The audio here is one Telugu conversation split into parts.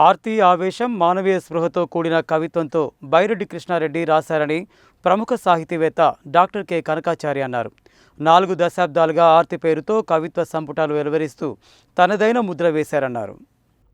ఆర్తి ఆవేశం మానవీయ స్పృహతో కూడిన కవిత్వంతో బైరెడ్డి కృష్ణారెడ్డి రాశారని ప్రముఖ సాహితీవేత్త డాక్టర్ కె కనకాచారి అన్నారు. 4 దశాబ్దాలుగా ఆర్తి పేరుతో కవిత్వ సంపుటాలు వెలువరిస్తూ తనదైన ముద్ర వేశారన్నారు.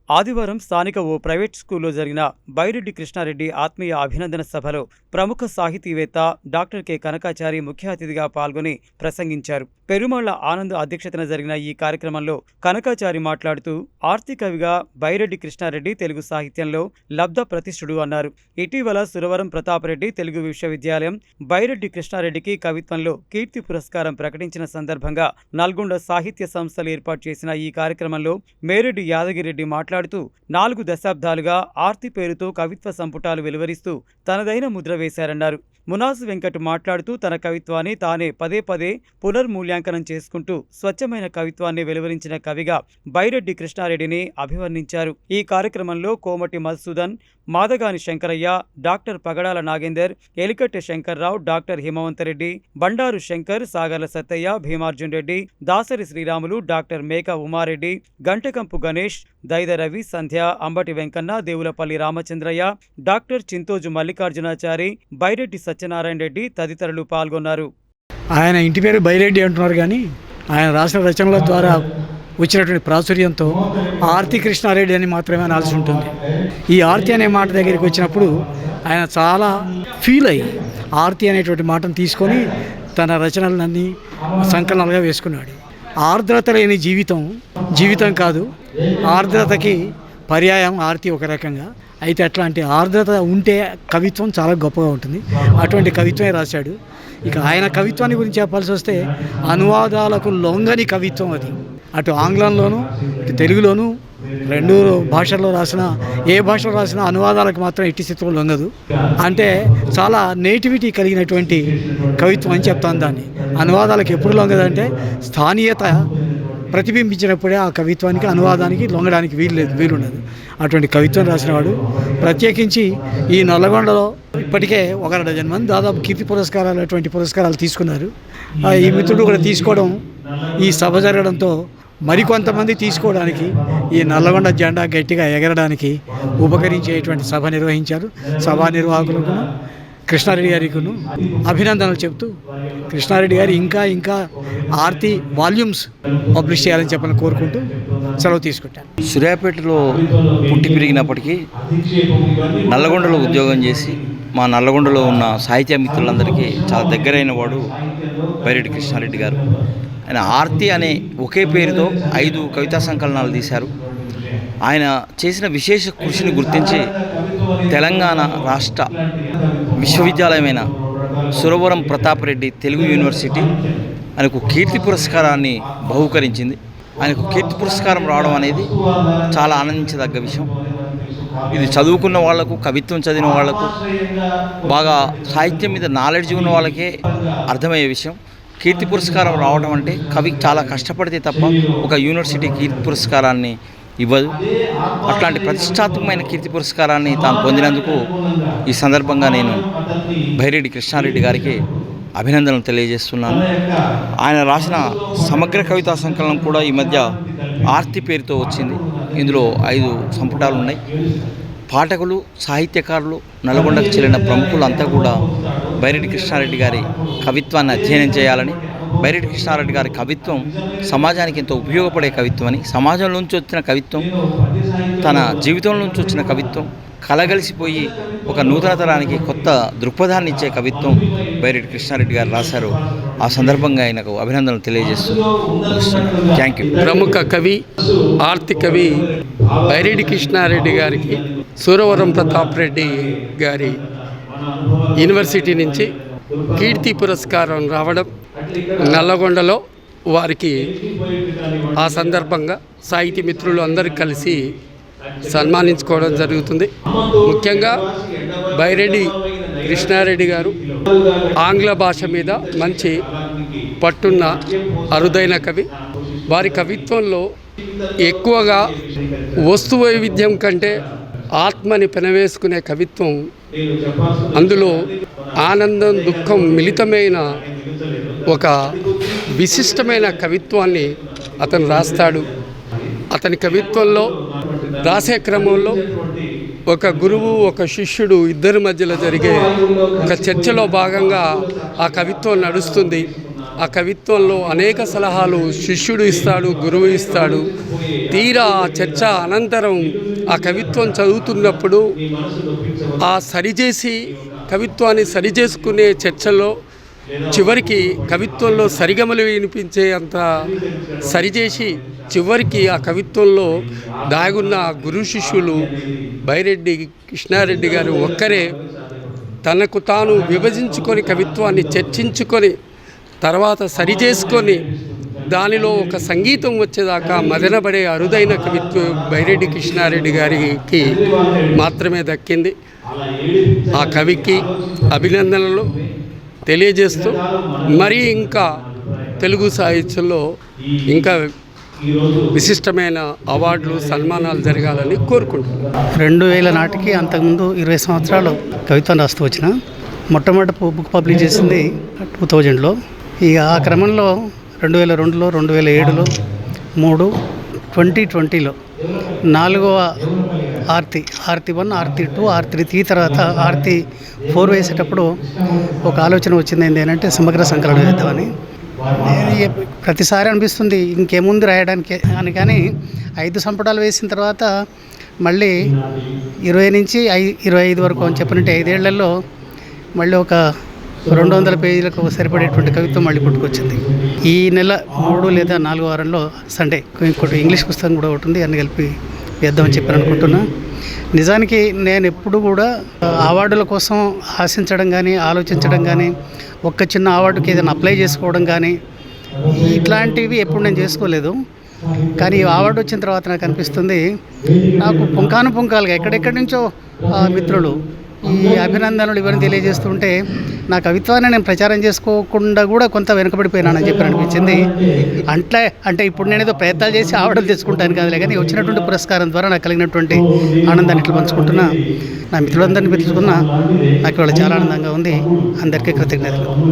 ఆదివారం స్థానిక ఓ ప్రైవేట్ స్కూల్లో జరిగిన బైరెడ్డి కృష్ణారెడ్డి ఆత్మీయ అభినందన సభలో ప్రముఖ సాహితీవేత్త డాక్టర్ కె కనకాచారి ముఖ్య అతిథిగా పాల్గొని ప్రసంగించారు. పెరుమాళ్ల ఆనంద్ అధ్యక్షతన జరిగిన ఈ కార్యక్రమంలో కనకాచారి మాట్లాడుతూ ఆర్తి కవిగా బైరెడ్డి కృష్ణారెడ్డి తెలుగు సాహిత్యంలో లబ్ధ ప్రతిష్ఠుడు అన్నారు. ఇటీవల సురవరం ప్రతాపరెడ్డి తెలుగు విశ్వవిద్యాలయం బైరెడ్డి కృష్ణారెడ్డికి కవిత్వంలో కీర్తి పురస్కారం ప్రకటించిన సందర్భంగా నల్గొండ సాహిత్య సంస్థలు ఏర్పాటు చేసిన ఈ కార్యక్రమంలో మేరెడ్డి యాదగిరెడ్డి మాట్లాడుతూ 4 దశాబ్దాలుగా ఆర్తి పేరుతో కవిత్వ సంపుటాలు వెలువరిస్తూ తనదైన ముద్ర వేశారన్నారు. మునాసు వెంకట్ మాట్లాడుతూ తన కవిత్వాన్ని తానే పదే పదే పునర్మూల్యాంకనం చేసుకుంటూ స్వచ్ఛమైన కవిత్వాన్ని వెలువరించిన కవిగా బైరెడ్డి కృష్ణారెడ్డిని అభివర్ణించారు. ఈ కార్యక్రమంలో కోమటి మధుసూదన్, మాదగాని శంకరయ్య, డాక్టర్ పగడాల నాగేందర్, ఎలికట్టె శంకర్రావు, డాక్టర్ హిమవంతరెడ్డి, బండారు శంకర్, సాగర్ల సత్తయ్య, భీమార్జున్ రెడ్డి, దాసరి శ్రీరాములు, డాక్టర్ మేక ఉమారెడ్డి, గంటకంపు గణేష్, దైద రవి, సంధ్య, అంబటి వెంకన్న, దేవులపల్లి రామచంద్రయ్య, డాక్టర్ చింతోజు మల్లికార్జునాచారి, బైరెడ్డి సత్యనారాయణ రెడ్డి తదితరులు పాల్గొన్నారు. ఆయన ఇంటి పేరు బైరెడ్డి అంటున్నారు, కానీ ఆయన రాసిన రచనల ద్వారా వచ్చినటువంటి ప్రాచుర్యంతో ఆర్తి కృష్ణారెడ్డి అని మాత్రమే అనాల్సి ఉంటుంది. ఈ ఆర్తి అనే మాట దగ్గరికి వచ్చినప్పుడు ఆయన చాలా ఫీల్ అయ్యి ఆర్తి అనేటువంటి మాటను తీసుకొని తన రచనలన్నీ సంకలనాలుగా వేసుకున్నాడు. ఆర్ద్రత లేని జీవితం కాదు, ఆర్ద్రతకి పర్యాయం ఆర్తి ఒక రకంగా. అయితే అట్లాంటి ఆర్ద్రత ఉంటే కవిత్వం చాలా గొప్పగా ఉంటుంది. అటువంటి కవిత్వమే రాశాడు. ఇక ఆయన కవిత్వాన్ని గురించి చెప్పాల్సి వస్తే అనువాదాలకు లొంగని కవిత్వం అది. అటు ఆంగ్లంలోనూ ఇటు తెలుగులోనూ 2 భాషల్లో రాసిన ఏ భాషలో రాసిన అనువాదాలకు మాత్రం ఎట్టి చిత్రం లొంగదు. అంటే చాలా నేటివిటీ కలిగినటువంటి కవిత్వం అని చెప్తాను దాన్ని. అనువాదాలకు ఎప్పుడు లొంగదంటే స్థానీయత ప్రతిబింబించినప్పుడే ఆ కవిత్వానికి అనువాదానికి లొంగడానికి వీలుండదు. అటువంటి కవిత్వం రాసినవాడు. ప్రత్యేకించి ఈ నల్లగొండలో ఇప్పటికే 1 డజన్ మంది దాదాపు కీర్తి పురస్కారాలు అటువంటి పురస్కారాలు తీసుకున్నారు. ఈ మిత్రుడు కూడా తీసుకోవడం, ఈ సభ జరగడంతో మరికొంతమంది తీసుకోవడానికి, ఈ నల్లగొండ జెండా గట్టిగా ఎగరడానికి ఉపకరించేటువంటి సభ నిర్వహించారు. సభా నిర్వాహకులకు కృష్ణారెడ్డి గారికి అభినందనలు చెప్తూ కృష్ణారెడ్డి గారు ఇంకా ఆర్తి వాల్యూమ్స్ పబ్లిష్ చేయాలని చెప్పని కోరుకుంటూ సెలవు తీసుకుంటాను. సూర్యాపేటలో పుట్టి పెరిగినప్పటికీ నల్లగొండలో ఉద్యోగం చేసి మా నల్లగొండలో ఉన్న సాహిత్య మిత్రులందరికీ చాలా దగ్గరైన వాడు బైరెడ్డి కృష్ణారెడ్డి గారు. ఆయన ఆర్తి అనే ఒకే పేరుతో 5 కవితా సంకలనాలు తీశారు. ఆయన చేసిన విశేష కృషిని గుర్తించి తెలంగాణ రాష్ట్ర విశ్వవిద్యాలయమైన సురవరం ప్రతాపరెడ్డి తెలుగు యూనివర్సిటీ ఆయనకు కీర్తి పురస్కారాన్ని బహూకరించింది. ఆయనకు కీర్తి పురస్కారం రావడం అనేది చాలా ఆనందించదగ్గ విషయం. ఇది చదువుకున్న వాళ్లకు, కవిత్వం చదివిన వాళ్లకు, బాగా సాహిత్యం మీద నాలెడ్జ్ ఉన్న వాళ్ళకే అర్థమయ్యే విషయం. కీర్తి పురస్కారం రావడం అంటే కవి చాలా కష్టపడితే తప్ప ఒక యూనివర్సిటీ కీర్తి పురస్కారాన్ని ఇవ్వదు. అట్లాంటి ప్రతిష్టాత్మకమైన కీర్తి పురస్కారాన్ని తాను పొందినందుకు ఈ సందర్భంగా నేను బైరెడ్డి కృష్ణారెడ్డి గారికి అభినందనలు తెలియజేస్తున్నాను. ఆయన రాసిన సమగ్ర కవితా సంకలనం కూడా ఈ మధ్య ఆర్తి పేరుతో వచ్చింది. ఇందులో 5 సంపుటాలు ఉన్నాయి. పాఠకులు, సాహిత్యకారులు, నల్గొండకు చెల్లిన ప్రముఖులంతా కూడా బైరెడ్డి కృష్ణారెడ్డి గారి కవిత్వాన్ని అధ్యయనం చేయాలని, బైరెడ్డి కృష్ణారెడ్డి గారి కవిత్వం సమాజానికి ఎంతో ఉపయోగపడే కవిత్వం అని, సమాజం నుంచి వచ్చిన కవిత్వం, తన జీవితం నుంచి వచ్చిన కవిత్వం కలగలిసిపోయి ఒక నూతన తరానికి కొత్త దృక్పథాన్ని ఇచ్చే కవిత్వం బైరెడ్డి కృష్ణారెడ్డి గారు రాశారు. ఆ సందర్భంగా ఆయనకు అభినందనలు తెలియజేస్తూ థ్యాంక్ యూ. ప్రముఖ కవి, ఆర్తి కవి బైరెడ్డి కృష్ణారెడ్డి గారికి సూరవరం ప్రతాపరెడ్డి గారి యూనివర్సిటీ నుంచి కీర్తి పురస్కారం రావడం, నల్లగొండలో వారికి ఆ సందర్భంగా సాహితీ మిత్రులు అందరూ కలిసి సన్మానించుకోవడం జరుగుతుంది. ముఖ్యంగా బైరెడ్డి కృష్ణారెడ్డి గారు ఆంగ్ల భాష మీద మంచి పట్టున్న అరుదైన కవి. వారి కవిత్వంలో ఎక్కువగా వస్తు వైవిధ్యం కంటే ఆత్మని పెనవేసుకునే కవిత్వం, అందులో ఆనందం, దుఃఖం మిళితమైన ఒక విశిష్టమైన కవిత్వాన్ని అతను రాస్తాడు. అతని కవిత్వంలో రాసే క్రమంలో ఒక గురువు ఒక శిష్యుడు ఇద్దరి మధ్యలో జరిగే ఒక చర్చలో భాగంగా ఆ కవిత్వం నడుస్తుంది. ఆ కవిత్వంలో అనేక సలహాలు శిష్యుడు ఇస్తాడు, గురువు ఇస్తాడు. తీరా ఆ చర్చ అనంతరం ఆ కవిత్వం చదువుతున్నప్పుడు ఆ కవిత్వాన్ని సరిచేసుకునే చర్చలో చివరికి కవిత్వంలో సరిగమలు వినిపించే అంత సరిచేసి చివరికి ఆ కవిత్వంలో దాగున్న గురు శిష్యులు బైరెడ్డి కృష్ణారెడ్డి గారు ఒక్కరే తనకు తాను విభజించుకొని కవిత్వాన్ని చర్చించుకొని తర్వాత సరిచేసుకొని దానిలో ఒక సంగీతం వచ్చేదాకా మదనపడే అరుదైన కవిత్వం బైరెడ్డి కృష్ణారెడ్డి గారికి మాత్రమే దక్కింది. ఆ కవికి అభినందనలు తెలియజేస్తూ మరీ ఇంకా తెలుగు సాహిత్యంలో ఇంకా విశిష్టమైన అవార్డులు సన్మానాలు జరగాలని కోరుకుంటున్నాను. 2000 నాటికి అంతకుముందు 20 సంవత్సరాలు కవిత్వం రాస్తూ వచ్చిన మొట్టమొదటి బుక్ పబ్లిష్ చేసింది 2000లో. ఇక ఆ క్రమంలో 2002లో 2007లో 2020లో 4వ ఆర్తి 1, ఆర్తి 2, ఆర్తి 3 తర్వాత ఆర్తి 4 వేసేటప్పుడు ఒక ఆలోచన వచ్చింది. ఏంటంటే సమగ్ర సంకలనం వేద్దామని. ప్రతిసారి అనిపిస్తుంది ఇంకేముంది రాయడానికి అని. కానీ 5 సంపుటాలు వేసిన తర్వాత మళ్ళీ 20 నుంచి 25 వరకు అని చెప్పినట్టు 5 ఏళ్లలో మళ్ళీ ఒక 200 పేజీలకు సరిపడేటువంటి కవిత్వం మళ్ళీ పుట్టుకొచ్చింది. ఈ నెల 3 లేదా 4 వారంలో సండే ఇంకోటి ఇంగ్లీష్ పుస్తకం కూడా ఉంటుంది, అన్ని కలిపి వేద్దామని చెప్పాను అనుకుంటున్నా. నిజానికి నేను ఎప్పుడు కూడా అవార్డుల కోసం ఆశించడం కానీ ఆలోచించడం కానీ ఒక్క చిన్న అవార్డుకి ఏదైనా అప్లై చేసుకోవడం కానీ ఇట్లాంటివి ఎప్పుడు నేను చేసుకోలేదు. కానీ ఈ అవార్డు వచ్చిన తర్వాత నాకు అనిపిస్తుంది, నాకు పుంకాలుగా ఎక్కడెక్కడి నుంచో మిత్రులు ఈ అభినందనలు ఇవన్నీ తెలియజేస్తుంటే నా కవిత్వాన్ని నేను ప్రచారం చేసుకోకుండా కూడా కొంత వెనుకబడిపోయినానని చెప్పి అనిపించింది. అంటే ఇప్పుడు నేను ఏదో ప్రయత్నాలు చేసి అవార్డులు తెచ్చుకుంటాను కాదులే, కానీ వచ్చినటువంటి పురస్కారం ద్వారా నాకు కలిగినటువంటి ఆనందాన్ని ఇట్లా పంచుకుంటున్నా. నా మిత్రులందరినీ పిలుచుకున్నా నాకు ఇవాళ చాలా ఆనందంగా ఉంది. అందరికీ కృతజ్ఞతలు.